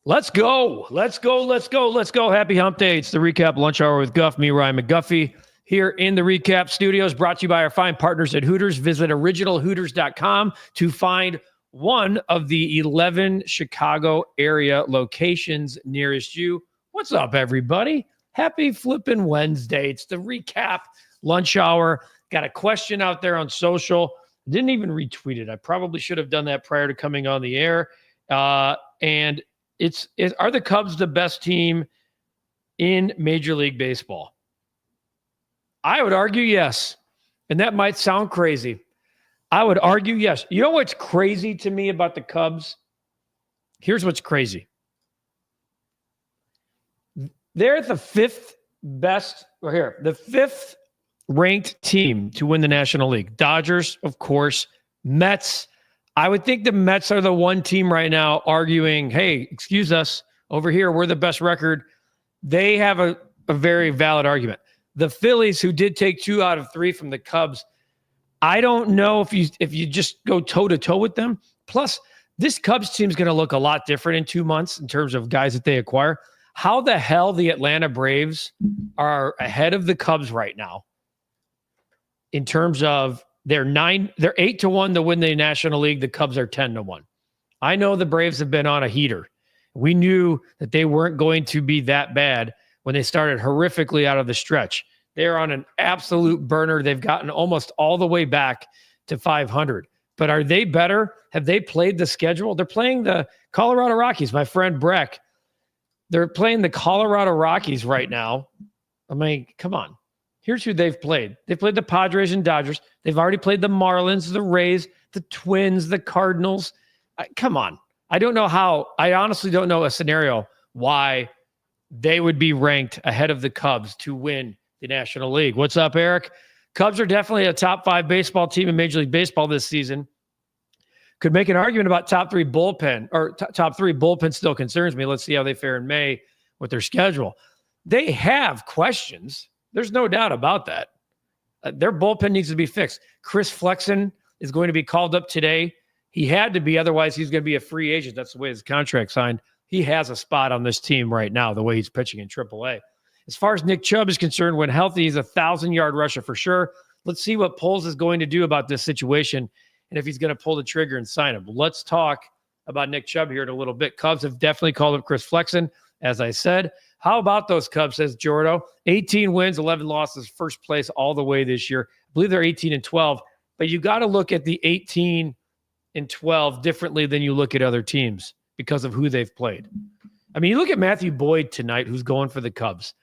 Let's go. Let's go. Let's go. Let's go. Happy Hump Day. It's the Recap Lunch Hour with Guff, me, Ryan McGuffey, here in the Recap Studios, brought to you by our fine partners at Hooters. Visit originalhooters.com to find one of the 11 Chicago area locations nearest you. What's up, everybody? Happy flipping Wednesday. It's the Recap Lunch Hour. Got a question out there on social. Didn't even retweet it. I probably should have done that prior to coming on the air. And are the Cubs the best team in Major League Baseball? I would argue yes. And that might sound crazy. I would argue yes. You know what's crazy to me about the Cubs? Here's what's crazy. They're the fifth ranked team to win the National League. Dodgers, of course, Mets. I would think the Mets are the one team right now arguing, hey, excuse us, over here, we're the best record. They have a very valid argument. The Phillies, who did take 2 out of 3 from the Cubs, I don't know if you just go toe-to-toe with them. Plus, this Cubs team is going to look a lot different in 2 months in terms of guys that they acquire. How the hell the Atlanta Braves are ahead of the Cubs right now in terms of they're 8-1 to win the National League. The Cubs are 10-1. I know the Braves have been on a heater. We knew that they weren't going to be that bad when they started horrifically out of the stretch. They're on an absolute burner. They've gotten almost all the way back to 500. But are they better? Have they played the schedule? They're playing the Colorado Rockies. My friend Breck, they're playing the Colorado Rockies right now. I mean, come on. Here's who they've played. They've played the Padres and Dodgers. They've already played the Marlins, the Rays, the Twins, the Cardinals. Come on. I honestly don't know a scenario why they would be ranked ahead of the Cubs to win the National League. What's up, Eric? Cubs are definitely a top 5 baseball team in Major League Baseball this season. Could make an argument about top 3 bullpen, or top 3 bullpen still concerns me. Let's see how they fare in May with their schedule. They have questions. There's no doubt about that. Their bullpen needs to be fixed. Chris Flexen is going to be called up today. He had to be, otherwise he's going to be a free agent. That's the way his contract signed. He has a spot on this team right now, the way he's pitching in AAA. As far as Nick Chubb is concerned, when healthy, he's a 1,000-yard rusher for sure. Let's see what Poles is going to do about this situation and if he's going to pull the trigger and sign him. Let's talk about Nick Chubb here in a little bit. Cubs have definitely called up Chris Flexen, as I said. How about those Cubs, says Jordo? 18 wins, 11 losses, first place all the way this year. I believe they're 18-12, but you got to look at the 18-12 differently than you look at other teams because of who they've played. I mean, you look at Matthew Boyd tonight, who's going for the Cubs.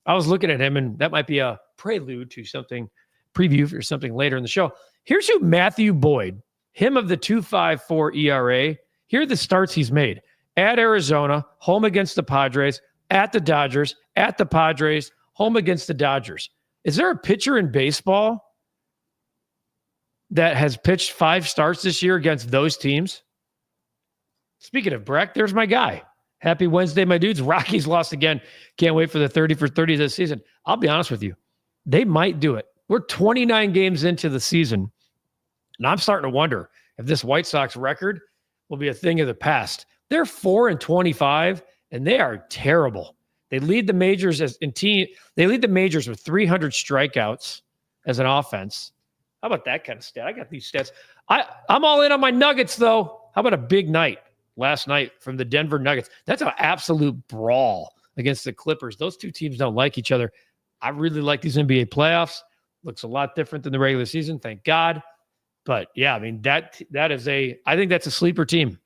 I was looking at him, and that might be a prelude to something, preview for something later in the show. Here's who Matthew Boyd, him of the 2.54 ERA, here are the starts he's made. At Arizona, home against the Padres, at the Dodgers, at the Padres, home against the Dodgers. Is there a pitcher in baseball that has pitched 5 starts this year against those teams? Speaking of Breck, there's my guy. Happy Wednesday, my dudes. Rockies lost again. Can't wait for the 30 for 30 this season. I'll be honest with you. They might do it. We're 29 games into the season, and I'm starting to wonder if this White Sox record will be a thing of the past. They're 4-25, and they are terrible. They lead the majors They lead the majors with 300 strikeouts as an offense. How about that kind of stat? I got these stats. I'm all in on my Nuggets, though. How about a big night last night from the Denver Nuggets? That's an absolute brawl against the Clippers. Those two teams don't like each other. I really like these NBA playoffs. Looks a lot different than the regular season, thank God. But yeah, I mean, that is I think that's a sleeper team.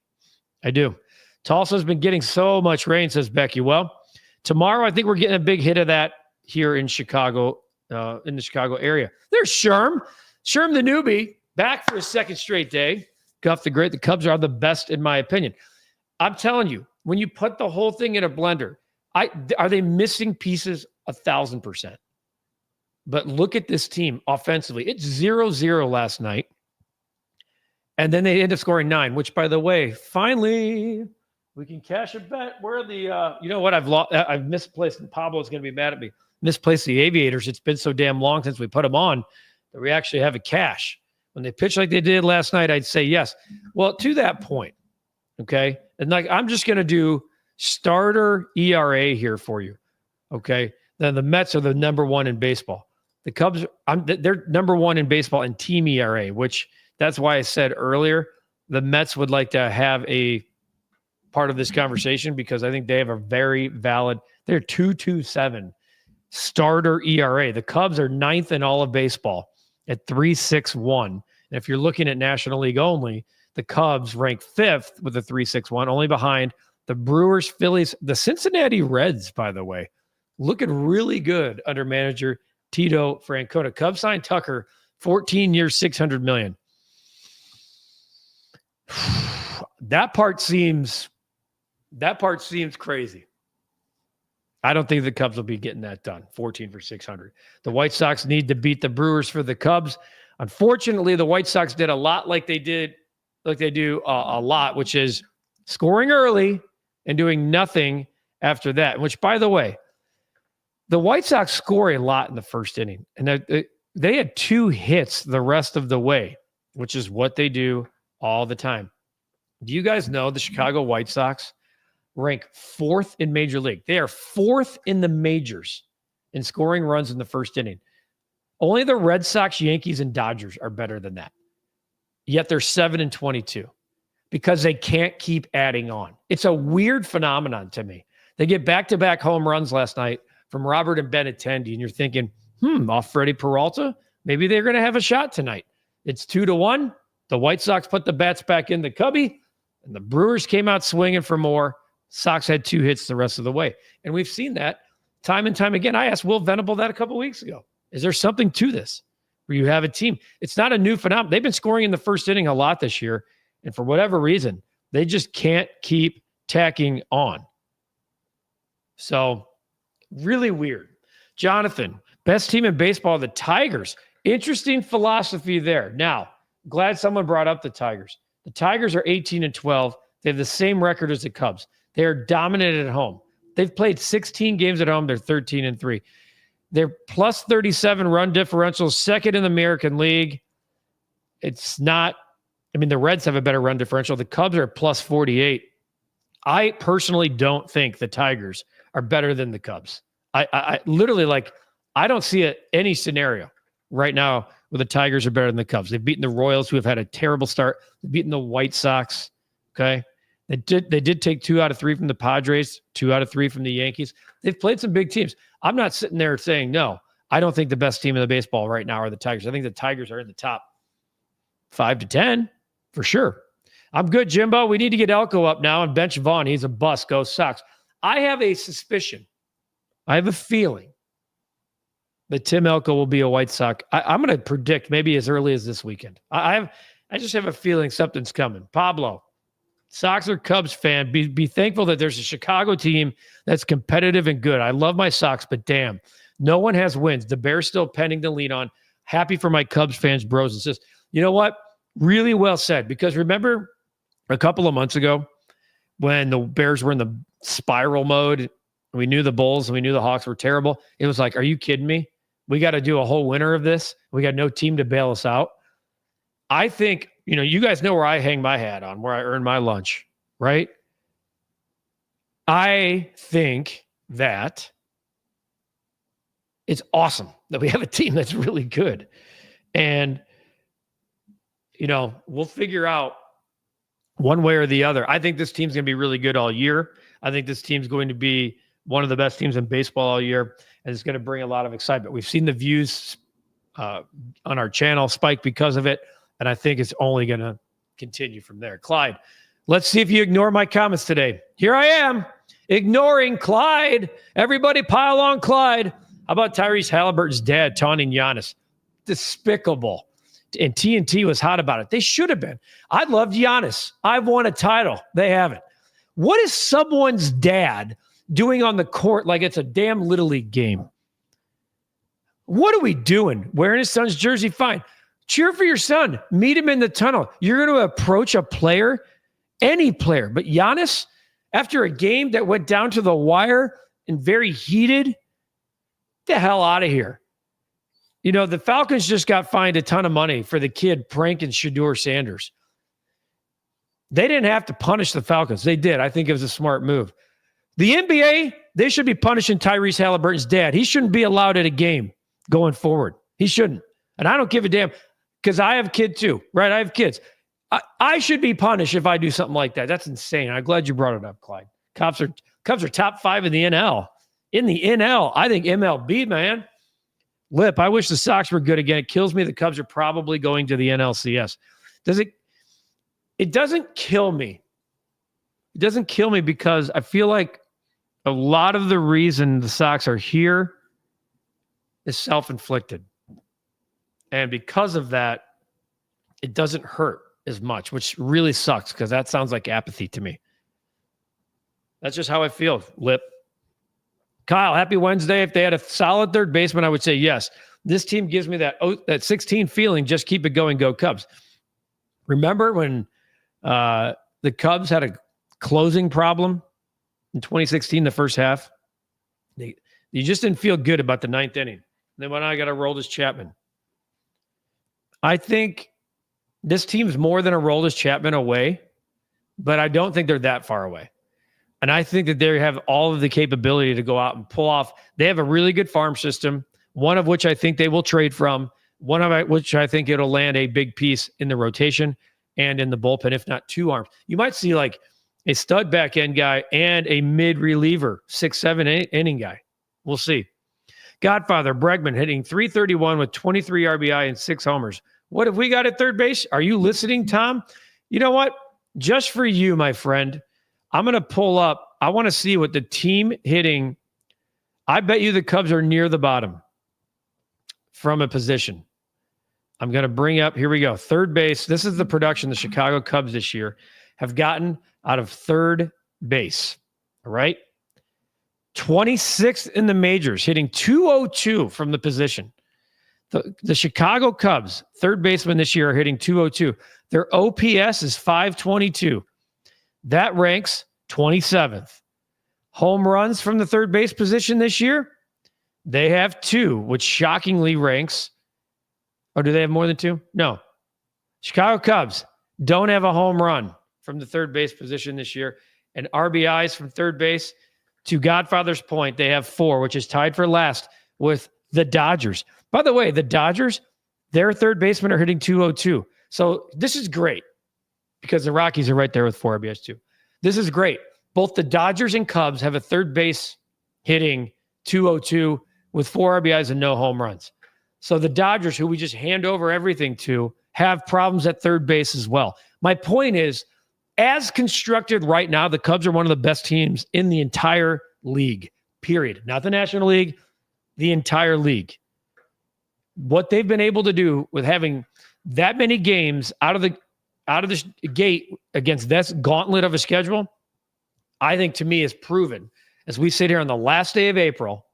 I do. Tulsa's been getting so much rain, says Becky. Well, tomorrow I think we're getting a big hit of that here in Chicago, in the Chicago area. There's Sherm the newbie, back for his second straight day. Guff the Great. The Cubs are the best in my opinion. I'm telling you, when you put the whole thing in a blender, are they missing pieces? 1,000%. But look at this team offensively. It's 0-0 last night. And then they end up scoring 9, which, by the way, finally, we can cash a bet. Where are the, you know what? I've misplaced, and Pablo's going to be mad at me. Misplaced the Aviators. It's been so damn long since we put them on that we actually have a cash. When they pitch like they did last night, I'd say yes. Well, to that point, okay? And like, I'm just going to do starter ERA here for you. Okay. Then the Mets are the number one in baseball. The Cubs, they're number one in baseball in team ERA, which that's why I said earlier, the Mets would like to have a part of this conversation because I think they have a very valid, they're 2.27 starter ERA. The Cubs are ninth in all of baseball at 3.61. And if you're looking at National League only, the Cubs rank fifth with a 3.61, only behind the Brewers, Phillies, the Cincinnati Reds, by the way, looking really good under manager Tito Francona. Cubs signed Tucker, 14 years, $600 million. That part seems crazy. I don't think the Cubs will be getting that done. 14 for 600. The White Sox need to beat the Brewers for the Cubs. Unfortunately, the White Sox did a lot like they do a lot, which is scoring early and doing nothing after that. Which, by the way, the White Sox score a lot in the first inning, and they had 2 hits the rest of the way, which is what they do all the time. Do you guys know the Chicago White Sox rank 4th in Major League? They are 4th in the majors in scoring runs in the first inning. Only the Red Sox, Yankees, and Dodgers are better than that. Yet they're 7-22 because they can't keep adding on. It's a weird phenomenon to me. They get back-to-back home runs last night from Robert and Benintendi, and you're thinking, off Freddie Peralta, maybe they're going to have a shot tonight. It's 2-1. The White Sox put the bats back in the cubby, and the Brewers came out swinging for more. Sox had 2 hits the rest of the way. And we've seen that time and time again. I asked Will Venable that a couple weeks ago. Is there something to this where you have a team? It's not a new phenomenon. They've been scoring in the first inning a lot this year, and for whatever reason, they just can't keep tacking on. So, really weird. Jonathan, best team in baseball, the Tigers. Interesting philosophy there. Now, glad someone brought up the Tigers. The Tigers are 18-12. They have the same record as the Cubs. They are dominant at home. They've played 16 games at home. They're 13-3. They're plus 37 run differential, second in the American League. It's not, the Reds have a better run differential. The Cubs are plus 48. I personally don't think the Tigers are better than the Cubs. I literally, I don't see any scenario right now where the Tigers are better than the Cubs. They've beaten the Royals, who have had a terrible start. They've beaten the White Sox. Okay. They did take 2 out of 3 from the Padres, 2 out of 3 from the Yankees. They've played some big teams. I'm not sitting there saying, no, I don't think the best team in the baseball right now are the Tigers. I think the Tigers are in the top 5 to 10 for sure. I'm good, Jimbo. We need to get Elko up now and bench Vaughn. He's a bust. Go Sox. I have a suspicion. I have a feeling that Tim Elko will be a White Sox. I'm going to predict maybe as early as this weekend. I just have a feeling something's coming. Pablo, Sox or Cubs fan, be thankful that there's a Chicago team that's competitive and good. I love my Sox, but damn, no one has wins. The Bears still pending to lean on. Happy for my Cubs fans, bros and sisters. You know what? Really well said, because remember a couple of months ago when the Bears were in the spiral mode, we knew the Bulls and we knew the Hawks were terrible. It was like, are you kidding me? We got to do a whole winter of this. We got no team to bail us out. I think, you guys know where I hang my hat on, where I earn my lunch, right? I think that it's awesome that we have a team that's really good. And, we'll figure out one way or the other. I think this team's going to be really good all year. I think this team's going to be one of the best teams in baseball all year, and it's going to bring a lot of excitement. We've seen the views on our channel spike because of it, and I think it's only going to continue from there. Clyde, let's see if you ignore my comments today. Here I am, ignoring Clyde. Everybody pile on Clyde. How about Tyrese Halliburton's dad taunting Giannis? Despicable. And TNT was hot about it. They should have been. I loved Giannis. I've won a title. They haven't. What is someone's dad doing on the court like it's a damn Little League game? What are we doing? Wearing his son's jersey? Fine. Cheer for your son. Meet him in the tunnel. You're going to approach a player, any player. But Giannis, after a game that went down to the wire and very heated, get the hell out of here. The Falcons just got fined a ton of money for the kid pranking Shedeur Sanders. They didn't have to punish the Falcons. They did. I think it was a smart move. The NBA, they should be punishing Tyrese Halliburton's dad. He shouldn't be allowed at a game going forward. He shouldn't. And I don't give a damn because I have kids too, right? I have kids. I should be punished if I do something like that. That's insane. I'm glad you brought it up, Clyde. Cubs are top 5 in the NL. In the NL, I think MLB, man. Lip, I wish the Sox were good again. It kills me the Cubs are probably going to the NLCS. It doesn't kill me. It doesn't kill me because I feel like a lot of the reason the Sox are here is self-inflicted. And because of that, it doesn't hurt as much, which really sucks because that sounds like apathy to me. That's just how I feel, Lip. Kyle, happy Wednesday. If they had a solid third baseman, I would say yes. This team gives me that 16 feeling. Just keep it going. Go Cubs. Remember when the Cubs had a closing problem in 2016, the first half? You just didn't feel good about the ninth inning. Then when I got to roll this Chapman. I think this team's more than a Aroldis Chapman away, but I don't think they're that far away. And I think that they have all of the capability to go out and pull off. They have a really good farm system, one of which I think they will trade from, one of which I think it'll land a big piece in the rotation and in the bullpen, if not 2 arms. You might see like a stud back end guy and a mid reliever, 6, 7 inning guy. We'll see. Godfather Bregman hitting .331 with 23 RBI and 6 homers. What have we got at third base? Are you listening, Tom? You know what? Just for you, my friend, I'm going to pull up. I want to see what the team hitting. I bet you the Cubs are near the bottom from a position. I'm going to bring up, here we go, third base. This is the production the Chicago Cubs this year have gotten out of third base. All right? 26th in the majors, hitting .202 from the position. The Chicago Cubs, third baseman this year, are hitting .202. Their OPS is .522. That ranks 27th. Home runs from the third base position this year, they have 2, which shockingly ranks. Or do they have more than 2? No. Chicago Cubs don't have a home run from the third base position this year. And RBIs from third base, to Godfather's point, they have 4, which is tied for last with the Dodgers. By the way, the Dodgers, their third basemen are hitting .202. So this is great because the Rockies are right there with 4 RBIs too. This is great. Both the Dodgers and Cubs have a third base hitting .202 with 4 RBIs and no home runs. So the Dodgers, who we just hand over everything to, have problems at third base as well. My point is, as constructed right now, the Cubs are one of the best teams in the entire league, period. Not the National League, the entire league. What they've been able to do with having that many games out of the gate against this gauntlet of a schedule, I think to me is proven. As we sit here on the last day of April,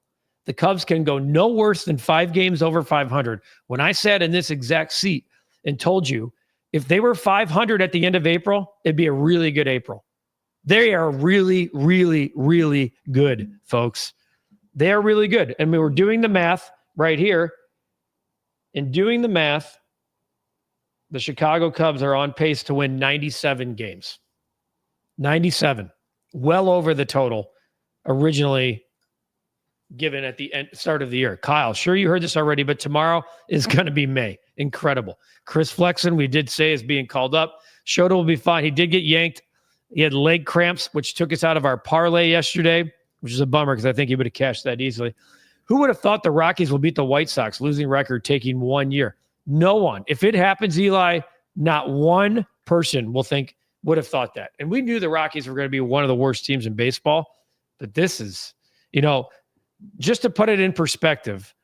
the Cubs can go no worse than 5 games over 500. When I sat in this exact seat and told you, if they were 500 at the end of April, it'd be a really good April. They are really, really, really good, folks. They are really good. And we were doing the math right here. In doing the math, the Chicago Cubs are on pace to win 97 games. 97. Well over the total originally given at the start of the year. Kyle, sure you heard this already, but tomorrow is going to be May. Incredible. Chris Flexen, we did say, is being called up. Shota will be fine. He did get yanked. He had leg cramps, which took us out of our parlay yesterday, which is a bummer because I think he would have cashed that easily. Who would have thought the Rockies will beat the White Sox, losing record taking 1 year? No one. If it happens, Eli, not one person would have thought that. And we knew the Rockies were going to be one of the worst teams in baseball. But this is, just to put it in perspective,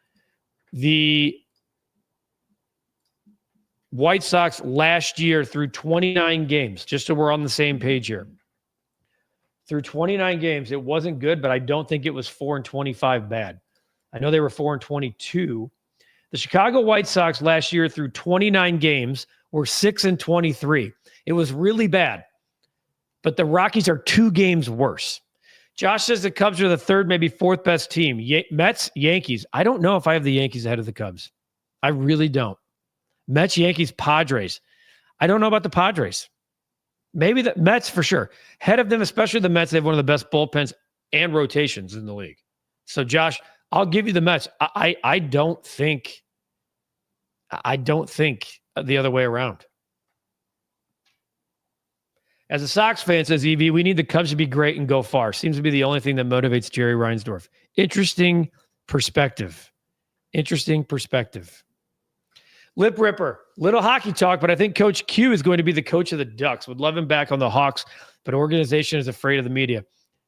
the White Sox last year through 29 games, just so we're on the same page here. Through 29 games, it wasn't good, but I don't think it was 4-25 bad. I know they were 4-22. The Chicago White Sox last year through 29 games were 6-23. It was really bad. But the Rockies are 2 games worse. Josh says the Cubs are the third, maybe fourth best team. Mets, Yankees. I don't know if I have the Yankees ahead of the Cubs. I really don't. Mets, Yankees, Padres. I don't know about the Padres. Maybe the Mets for sure. Head of them, especially the Mets, they have one of the best bullpens and rotations in the league. So, Josh, I'll give you the Mets. I don't think the other way around. As a Sox fan, says EV, we need the Cubs to be great and go far. Seems to be the only thing that motivates Jerry Reinsdorf. Interesting perspective. Lip Ripper, little hockey talk, but I think Coach Q is going to be the coach of the Ducks. Would love him back on the Hawks, but organization is afraid of the media.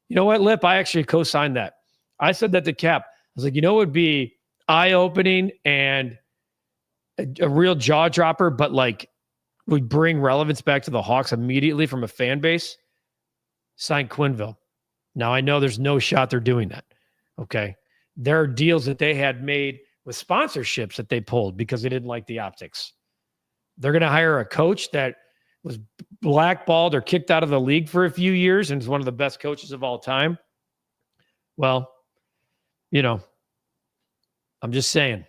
You know what, Lip? I actually co-signed that. I said that to Cap. I was like, it would be eye-opening and a real jaw-dropper, but like would bring relevance back to the Hawks immediately from a fan base. Sign Quinville. Now, I know there's no shot they're doing that, okay? There are deals that they had made with sponsorships that they pulled because they didn't like the optics. They're going to hire a coach that was blackballed or kicked out of the league for a few years and is one of the best coaches of all time. Well, I'm just saying.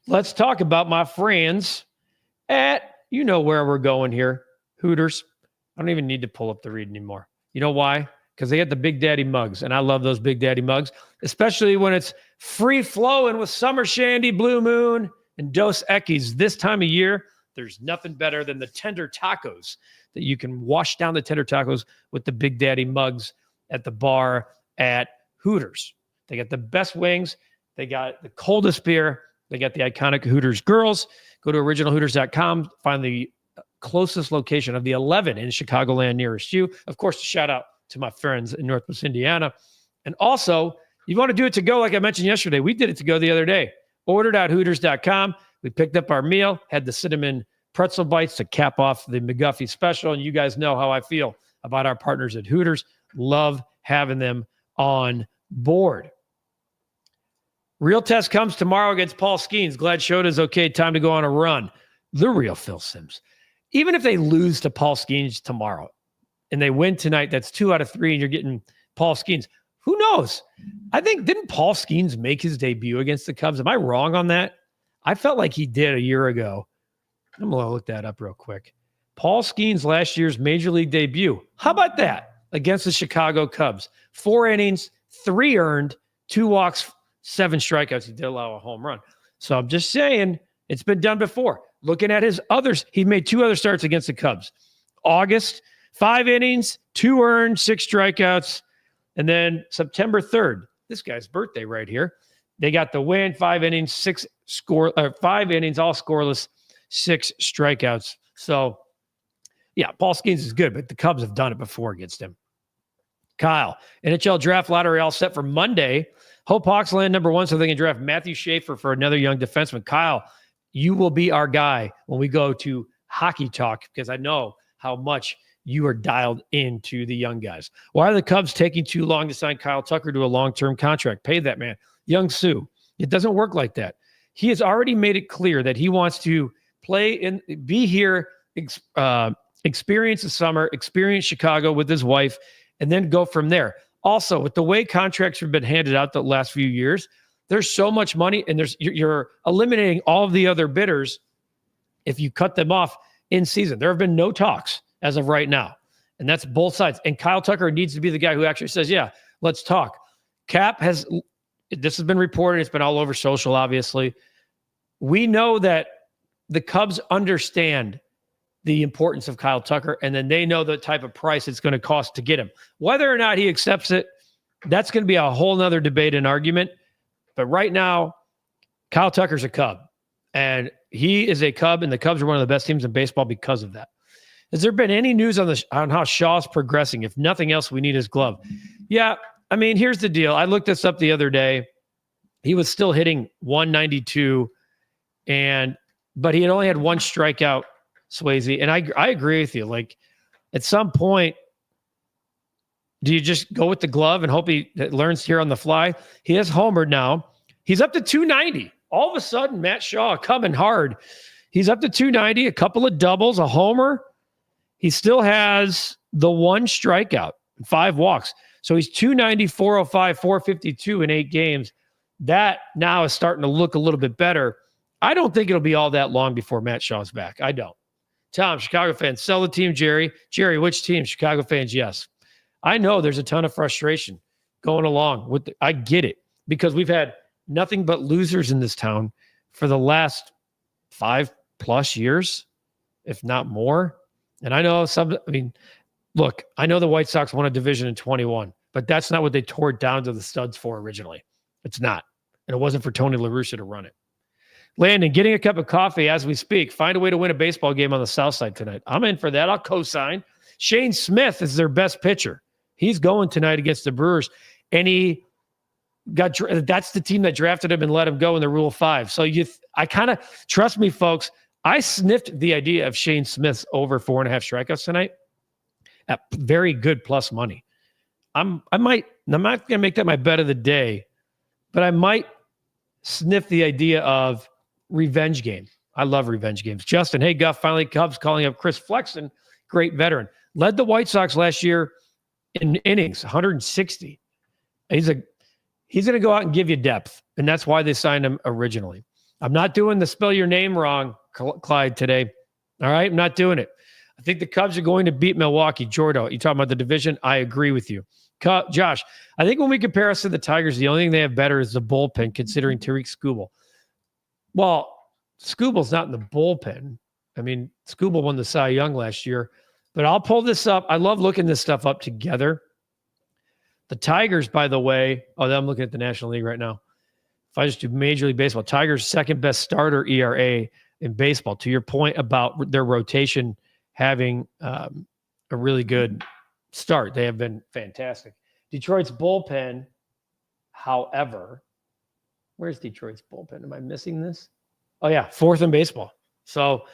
Let's talk about my friends at, where we're going here, Hooters. I don't even need to pull up the read anymore. You know why? Because they got the Big Daddy mugs, and I love those Big Daddy mugs, especially when it's free flowing with Summer Shandy, Blue Moon, and Dos Equis. This time of year, there's nothing better than the tender tacos that you can wash down the tender tacos with the Big Daddy mugs at the bar at Hooters. They got the best wings. They got the coldest beer. They got the iconic Hooters girls. Go to originalhooters.com. Find the closest location of the 11 in Chicagoland nearest you. Of course, a shout out to my friends in Northwest Indiana. And also, you want to do it to go, like I mentioned yesterday. We did it to go the other day. Ordered at Hooters.com. We picked up our meal, had the cinnamon pretzel bites to cap off the McGuffey special. And you guys know how I feel about our partners at Hooters. Love having them on board. Real test comes tomorrow against Paul Skenes. Glad Shota's okay. Time to go on a run. The real Phil Simms. Even if they lose to Paul Skenes tomorrow and they win tonight, that's 2 out of 3, and you're getting Paul Skenes. Who knows? I think, didn't Paul Skenes make his debut against the Cubs? Am I wrong on that? I felt like he did a year ago. I'm going to look that up real quick. Paul Skenes' last year's Major League debut. How about that? Against the Chicago Cubs. 4 innings, 3 earned, 2 walks, 7 strikeouts. He did allow a home run. So I'm just saying, it's been done before. Looking at his others, he made 2 other starts against the Cubs. August, 5 innings, 2 earned, 6 strikeouts. And then September 3rd, this guy's birthday right here. They got the win, 5 innings, 5 innings, all scoreless, 6 strikeouts. So, yeah, Paul Skenes is good, but the Cubs have done it before against him. Kyle, NHL draft lottery all set for Monday. Hope Hawks land number 1 so they can draft Matthew Schaefer for another young defenseman. Kyle, you will be our guy when we go to hockey talk because I know how much you are dialed into the young guys. Why are the Cubs taking too long to sign Kyle Tucker to a long-term contract? Pay that man. Young Sue. It doesn't work like that. He has already made it clear that he wants to play and be here, experience the summer, experience Chicago with his wife, and then go from there. Also, with the way contracts have been handed out the last few years, there's so much money, and you're eliminating all of the other bidders if you cut them off in season. There have been no talks as of right now, and that's both sides. And Kyle Tucker needs to be the guy who actually says, yeah, let's talk. Cap has, this has been reported. It's been all over social, obviously. We know that the Cubs understand the importance of Kyle Tucker, and then they know the type of price it's going to cost to get him. Whether or not he accepts it, that's going to be a whole nother debate and argument. But right now, Kyle Tucker's a Cub, and he is a Cub, and the Cubs are one of the best teams in baseball because of that. Has there been any news on how Shaw's progressing? If nothing else, we need his glove. Yeah, I mean, here's the deal. I looked this up the other day. He was still hitting 192, but he had only had 1 strikeout, Swayze. And I agree with you. Like, at some point, do you just go with the glove and hope he learns here on the fly? He has homered now. He's up to 290. All of a sudden, Matt Shaw coming hard. He's up to 290, a couple of doubles, a homer. He still has the 1 strikeout, 5 walks. So he's 290, 405, 452 in 8 games. That now is starting to look a little bit better. I don't think it'll be all that long before Matt Shaw's back. I don't. Tom, Chicago fans, sell the team, Jerry. Jerry, which team? Chicago fans, yes. I know there's a ton of frustration going along with I get it, because we've had nothing but losers in this town for the last 5+ years, if not more. And I know look, I know the White Sox won a division in 21, but that's not what they tore it down to the studs for originally. It's not. And it wasn't for Tony La Russa to run it. Landon, getting a cup of coffee as we speak. Find a way to win a baseball game on the South Side tonight. I'm in for that. I'll co-sign. Shane Smith is their best pitcher. He's going tonight against the Brewers. And that's the team that drafted him and let him go in the Rule 5. So I kind of, trust me, folks, I sniffed the idea of Shane Smith's over 4.5 strikeouts tonight at very good plus money. I'm not going to make that my bet of the day, but I might sniff the idea of revenge game. I love revenge games. Justin, hey, Guff, finally Cubs calling up Chris Flexen, great veteran. Led the White Sox last year in innings, 160. He's going to go out and give you depth, and that's why they signed him originally. I'm not doing the spell your name wrong, Clyde, today. All right? I'm not doing it. I think the Cubs are going to beat Milwaukee. Jordo, you talking about the division? I agree with you. Josh, I think when we compare us to the Tigers, the only thing they have better is the bullpen, considering Tariq Skubal. Well, Skubal's not in the bullpen. I mean, Skubal won the Cy Young last year. But I'll pull this up. I love looking this stuff up together. The Tigers, by the way, I'm looking at the National League right now. If I just do Major League Baseball, Tigers' second best starter ERA in baseball. To your point about their rotation having a really good start, they have been fantastic. Detroit's bullpen, however, where's Detroit's bullpen? Am I missing this? Oh, yeah, fourth in baseball. So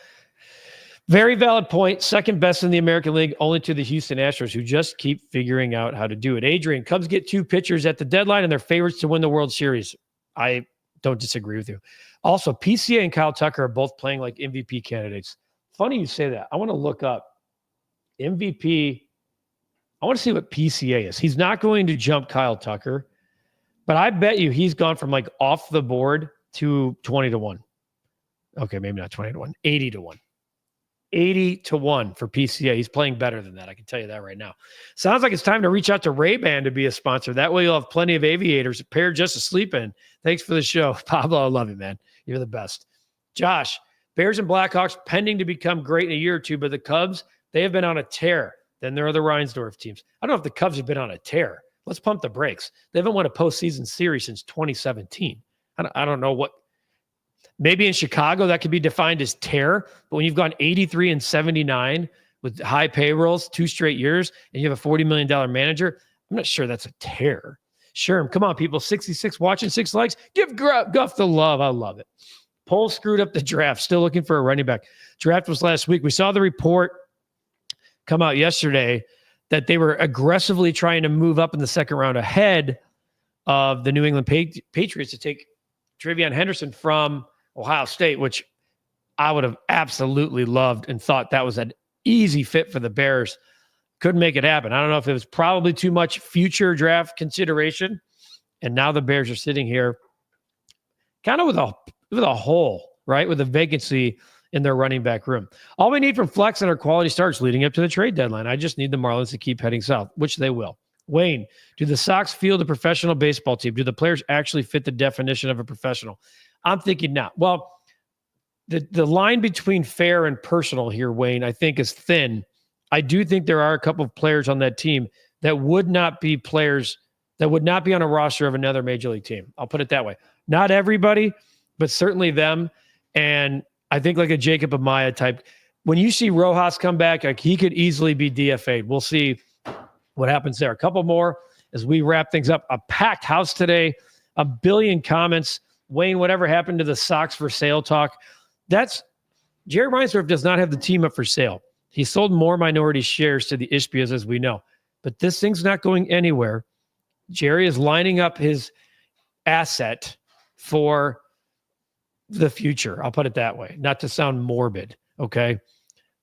very valid point. Second best in the American League, only to the Houston Astros, who just keep figuring out how to do it. Adrian, Cubs get 2 pitchers at the deadline, and they're favorites to win the World Series. I don't disagree with you. Also, PCA and Kyle Tucker are both playing like MVP candidates. Funny you say that. I want to look up MVP. I want to see what PCA is. He's not going to jump Kyle Tucker, but I bet you he's gone from like off the board to 20-1. Okay, maybe not 20-1, 80-1. 80-1 for PCA. He's playing better than that. I can tell you that right now. Sounds like it's time to reach out to Ray-Ban to be a sponsor. That way you'll have plenty of aviators, a pair just to sleep in. Thanks for the show. Pablo, I love you, man. You're the best. Josh, Bears and Blackhawks pending to become great in a year or two, but the Cubs, they have been on a tear. Then there are the Reinsdorf teams. I don't know if the Cubs have been on a tear. Let's pump the brakes. They haven't won a postseason series since 2017. I don't know what. Maybe in Chicago that could be defined as tear, but when you've gone 83-79 with high payrolls 2 straight years and you have a $40 million manager, I'm not sure that's a tear. Sure, come on, people. 66 watching, 6 likes. Give Guff the love. I love it. Poll screwed up the draft. Still looking for a running back. Draft was last week. We saw the report come out yesterday that they were aggressively trying to move up in the second round ahead of the New England Patriots to take Travion Henderson from Ohio State, which I would have absolutely loved and thought that was an easy fit for the Bears. Couldn't make it happen. I don't know if it was probably too much future draft consideration. And now the Bears are sitting here kind of with a hole, right? With a vacancy in their running back room. All we need from Flex and our quality starts leading up to the trade deadline. I just need the Marlins to keep heading south, which they will. Wayne, do the Sox field a professional baseball team? Do the players actually fit the definition of a professional? I'm thinking not. Well, the line between fair and personal here, Wayne, I think is thin. I do think there are a couple of players on that team that would not be players that would not be on a roster of another major league team. I'll put it that way. Not everybody, but certainly them. And I think like a Jacob Amaya type. When you see Rojas come back, like he could easily be DFA'd. We'll see what happens there. A couple more as we wrap things up. A packed house today, a billion comments. Wayne, whatever happened to the Sox for sale talk? That's Jerry Reinsdorf does not have the team up for sale. He sold more minority shares to the Ishbias, as we know. But this thing's not going anywhere. Jerry is lining up his asset for the future. I'll put it that way, not to sound morbid. Okay.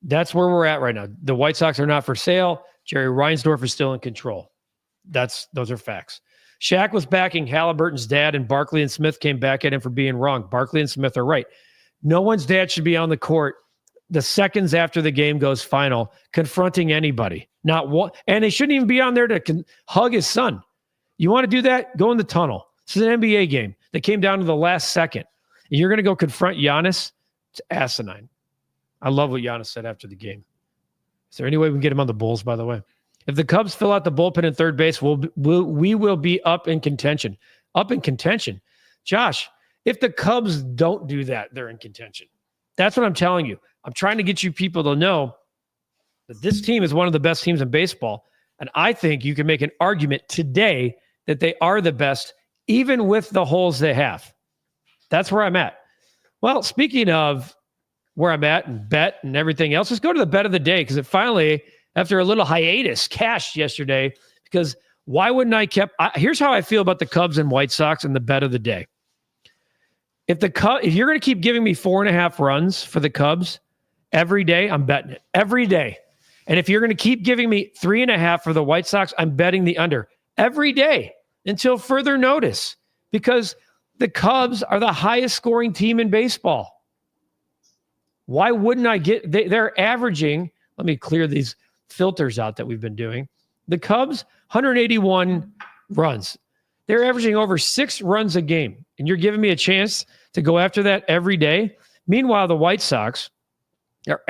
That's where we're at right now. The White Sox are not for sale. Jerry Reinsdorf is still in control. Those are facts. Shaq was backing Halliburton's dad, and Barkley and Smith came back at him for being wrong. Barkley and Smith are right. No one's dad should be on the court the seconds after the game goes final, confronting anybody. Not one, and they shouldn't even be on there to hug his son. You want to do that? Go in the tunnel. This is an NBA game that came down to the last second. And you're going to go confront Giannis? It's asinine. I love what Giannis said after the game. Is there any way we can get him on the Bulls, by the way? If the Cubs fill out the bullpen in third base, we will be up in contention. Up in contention. Josh, if the Cubs don't do that, they're in contention. That's what I'm telling you. I'm trying to get you people to know that this team is one of the best teams in baseball. And I think you can make an argument today that they are the best, even with the holes they have. That's where I'm at. Well, speaking of where I'm at and bet and everything else, let's go to the bet of the day, because it finally, after a little hiatus, cashed yesterday. Because why wouldn't I here's how I feel about the Cubs and White Sox and the bet of the day. If you're going to keep giving me 4.5 runs for the Cubs every day, I'm betting it every day. And if you're going to keep giving me 3.5 for the White Sox, I'm betting the under every day until further notice, because the Cubs are the highest scoring team in baseball. Why wouldn't I they're averaging, let me clear these filters out that we've been doing. The Cubs, 181 runs. They're averaging over 6 runs a game. And you're giving me a chance to go after that every day. Meanwhile, the White Sox are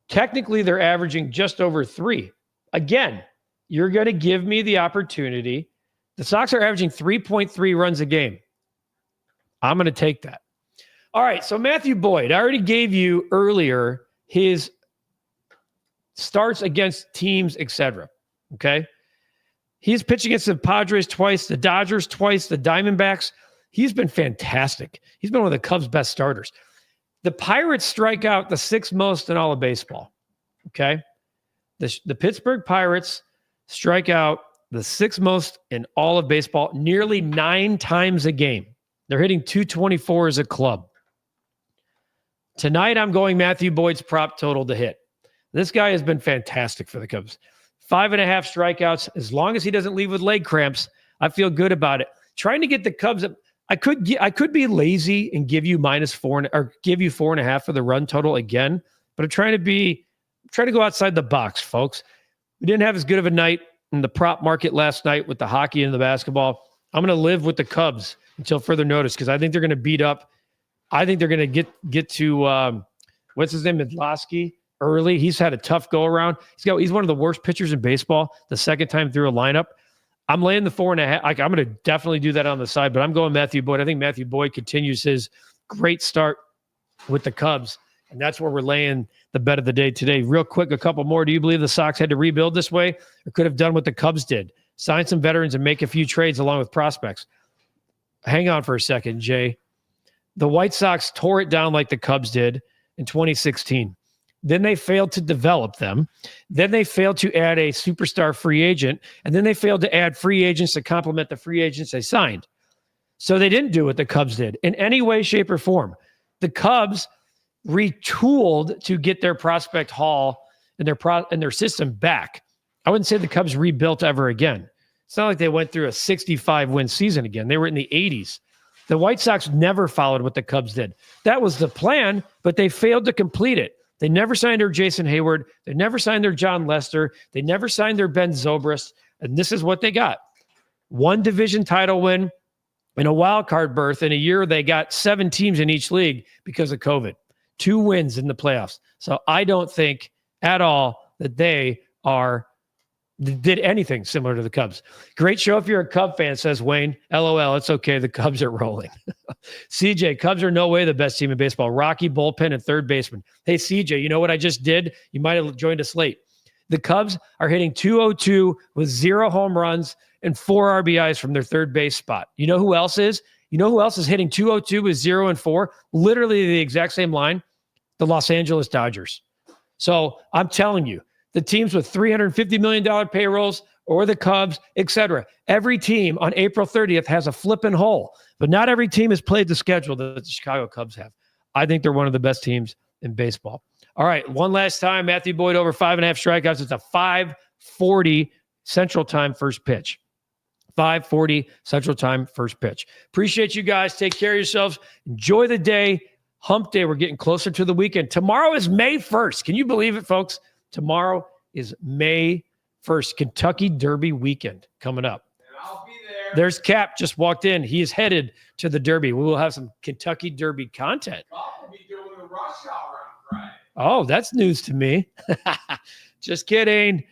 technically they're averaging just over 3. Again, you're going to give me the opportunity. The Sox are averaging 3.3 runs a game. I'm going to take that. All right, so Matthew Boyd, I already gave you earlier his starts against teams, etc. Okay? He's pitched against the Padres twice, the Dodgers twice, the Diamondbacks. He's been fantastic. He's been one of the Cubs' best starters. The Pirates strike out the 6th most in all of baseball. Okay? The Pittsburgh Pirates strike out the 6th most in all of baseball, nearly 9 times a game. They're hitting 224 as a club. Tonight, I'm going Matthew Boyd's prop total to hit. This guy has been fantastic for the Cubs. 5.5 strikeouts. As long as he doesn't leave with leg cramps, I feel good about it. Trying to get the Cubs up. I could be lazy and give you -4 or give you 4.5 for the run total again, but I'm trying to go outside the box, folks. We didn't have as good of a night in the prop market last night with the hockey and the basketball. I'm going to live with the Cubs until further notice, because I think they're going to beat up. I think they're going to get to what's his name, Midlowski, early. He's had a tough go around. He's one of the worst pitchers in baseball. The second time through a lineup. I'm laying the 4.5. I'm going to definitely do that on the side, but I'm going Matthew Boyd. I think Matthew Boyd continues his great start with the Cubs, and that's where we're laying the bet of the day today. Real quick, a couple more. Do you believe the Sox had to rebuild this way, or could have done what the Cubs did? Sign some veterans and make a few trades along with prospects. Hang on for a second, Jay. The White Sox tore it down like the Cubs did in 2016. Then they failed to develop them. Then they failed to add a superstar free agent. And then they failed to add free agents to complement the free agents they signed. So they didn't do what the Cubs did in any way, shape, or form. The Cubs retooled to get their prospect haul and their system back. I wouldn't say the Cubs rebuilt ever again. It's not like they went through a 65-win season again. They were in the 80s. The White Sox never followed what the Cubs did. That was the plan, but they failed to complete it. They never signed their Jason Hayward. They never signed their John Lester. They never signed their Ben Zobrist. And this is what they got. 1 division title win and a wild card berth in a year they got 7 teams in each league because of COVID. 2 wins in the playoffs. So I don't think at all that they did anything similar to the Cubs. Great show if you're a Cub fan, says Wayne. LOL, it's okay. The Cubs are rolling. CJ, Cubs are no way the best team in baseball. Rocky bullpen and third baseman. Hey, CJ, you know what I just did? You might have joined us late. The Cubs are hitting 202 with 0 home runs and 4 RBIs from their third base spot. You know who else is? You know who else is hitting 202 with 0 and 4? Literally the exact same line. The Los Angeles Dodgers. So I'm telling you, the teams with $350 million payrolls or the Cubs, etc. Every team on April 30th has a flipping hole, but not every team has played the schedule that the Chicago Cubs have. I think they're one of the best teams in baseball. All right, one last time, Matthew Boyd over 5.5 strikeouts. It's a 5:40 Central Time first pitch. 5:40 Central Time first pitch. Appreciate you guys. Take care of yourselves. Enjoy the day. Hump Day. We're getting closer to the weekend. Tomorrow is May 1st. Can you believe it, folks? Tomorrow is May 1st. Kentucky Derby weekend coming up. And I'll be there. There's Cap, just walked in. He is headed to the Derby. We will have some Kentucky Derby content. Guff will be doing the rush hour on Friday. Oh, that's news to me. Just kidding.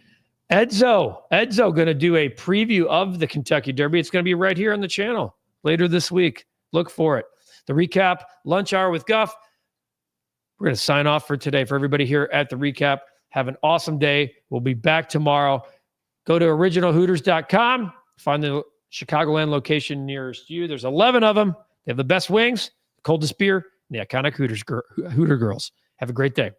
Edzo going to do a preview of the Kentucky Derby. It's going to be right here on the channel later this week. Look for it. The Recap Lunch Hour with Guff. We're going to sign off for today. For everybody here at the Recap, have an awesome day. We'll be back tomorrow. Go to originalhooters.com. Find the Chicagoland location nearest you. There's 11 of them. They have the best wings, the coldest beer, and the iconic Hooter girls. Have a great day.